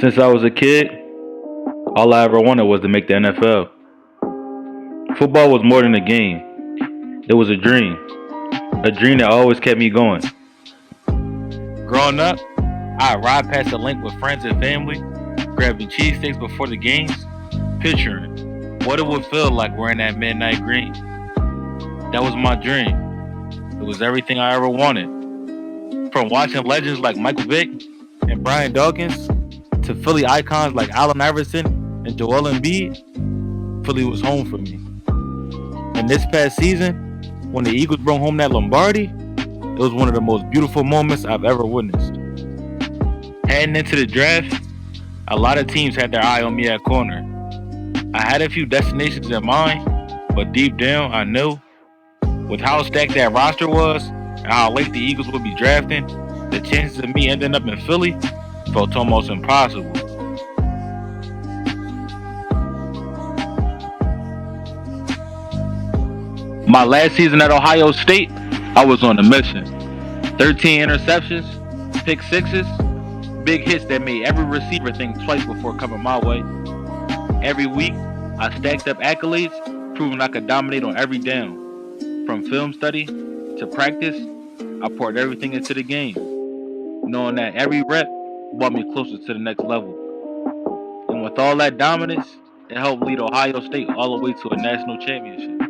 Since I was a kid, all I ever wanted was to make the NFL. Football was more than a game. It was a dream. A dream that always kept me going. Growing up, I'd ride past the link with friends and family, grabbing cheesesteaks before the games, picturing what it would feel like wearing that midnight green. That was my dream. It was everything I ever wanted. From watching legends like Michael Vick and Brian Dawkins to Philly icons like Allen Iverson and Joel Embiid, Philly was home for me. And this past season, when the Eagles brought home that Lombardi, it was one of the most beautiful moments I've ever witnessed. Heading into the draft, a lot of teams had their eye on me at corner. I had a few destinations in mind, but deep down I knew, with how stacked that roster was and how late the Eagles would be drafting, the chances of me ending up in Philly felt almost impossible. My last season at Ohio State, I was on a mission. 13 interceptions, pick sixes, big hits that made every receiver think twice before coming my way. Every week, I stacked up accolades, proving I could dominate on every down. From film study to practice, I poured everything into the game, knowing that every rep brought me closer to the next level. And with all that dominance, it helped lead Ohio State all the way to a national championship.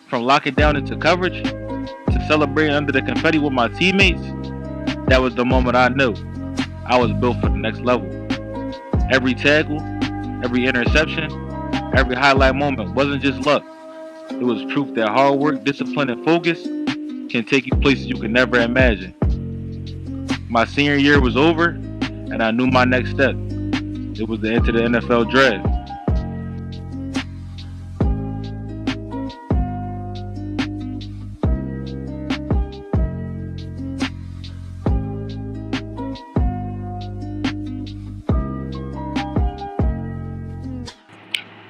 From locking down into coverage to celebrating under the confetti with my teammates, that was the moment I knew I was built for the next level. Every tackle, every interception, every highlight moment wasn't just luck. It was proof that hard work, discipline, and focus can take you places you could never imagine. My senior year was over, and I knew my next step. It was to enter the NFL draft.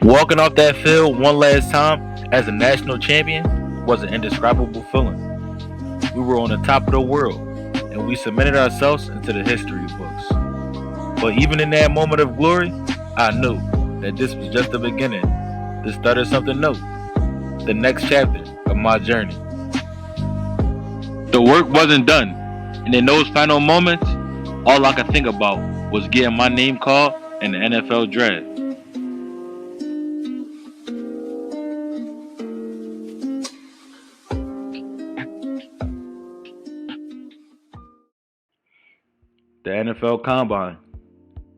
Walking off that field one last time as a national champion was an indescribable feeling. We were on the top of the world, and we cemented ourselves into the history books. But even in that moment of glory, I knew that this was just the beginning. The start of something new, the next chapter of my journey. The work wasn't done, and in those final moments, all I could think about was getting my name called in the NFL draft. The NFL Combine.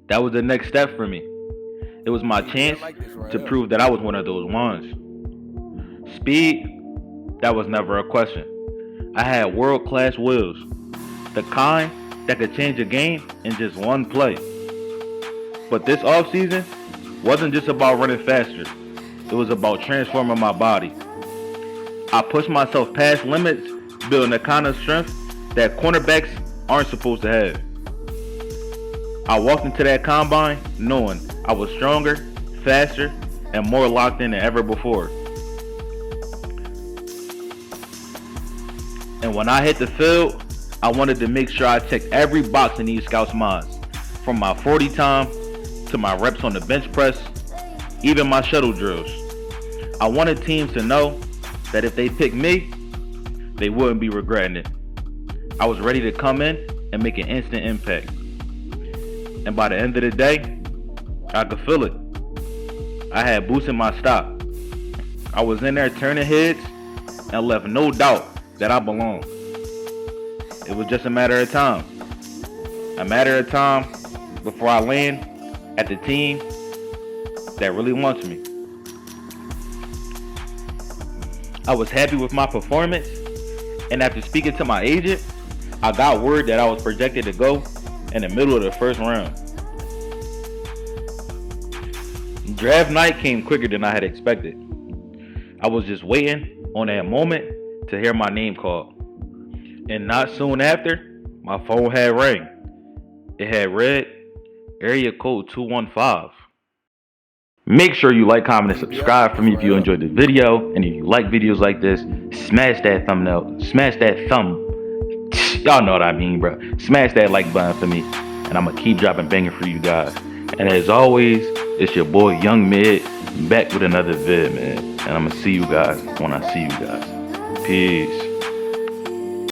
That was the next step for me. It was my chance to prove that I was one of those ones. Speed, that was never a question. I had world-class wheels, the kind that could change a game in just one play. But this offseason wasn't just about running faster. It was about transforming my body. I pushed myself past limits, building the kind of strength that cornerbacks aren't supposed to have. I walked into that combine knowing I was stronger, faster, and more locked in than ever before. And when I hit the field, I wanted to make sure I checked every box in these scouts' minds, from my 40 time to my reps on the bench press, even my shuttle drills. I wanted teams to know that if they picked me, they wouldn't be regretting it. I was ready to come in and make an instant impact. And by the end of the day, I could feel it. I had boots in my stock. I was in there turning heads and left no doubt that I belonged. It was just a matter of time. A matter of time before I land at the team that really wants me. I was happy with my performance, and after speaking to my agent, I got word that I was projected to go in the middle of the first round. Draft night came quicker than I had expected. I was just waiting on that moment to hear my name called. And not soon after, my phone had rang. It had read, area code 215. Make sure you like, comment, and subscribe for me if you enjoyed the video. And if you like videos like this, smash that thumbnail, smash that thumb Y'all know what I mean, bro. Smash that like button for me, and I'm gonna keep dropping banging for you guys. And as always, it's your boy Young Mid back with another vid, man. And I'm gonna see you guys when I see you guys. Peace.